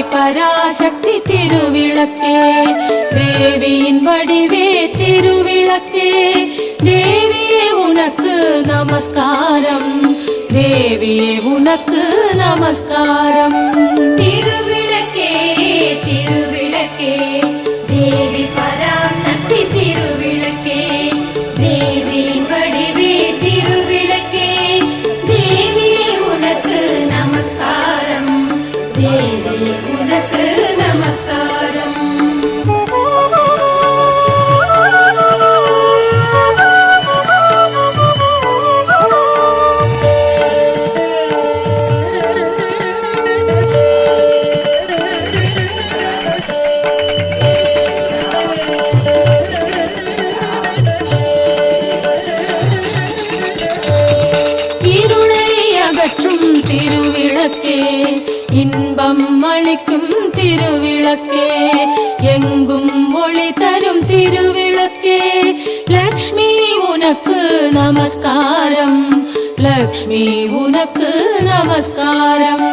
ஆதி பராசக்தி திருவிளக்கே, தேவியின் வடிவே திருவிளக்கே, தேவியே உனக்கு நமஸ்காரம், தேவியே உனக்கு நமஸ்காரம். திருவிளக்கே திருவிளக்கே தேவி பராசக்தி திருவிளக்கே, தேவியின் வடிவே திருவிளக்கே, தேவியே உனக்கு நமஸ்காரம், தேவியே உனக்கு நமஸ்காரம். திருவிளக்கே, இன்பம் அளிக்கும் திருவிளக்கே, எங்கும் ஒளி தரும் திருவிளக்கே, லக்ஷ்மி உனக்கு நமஸ்காரம், லக்ஷ்மி உனக்கு நமஸ்காரம்.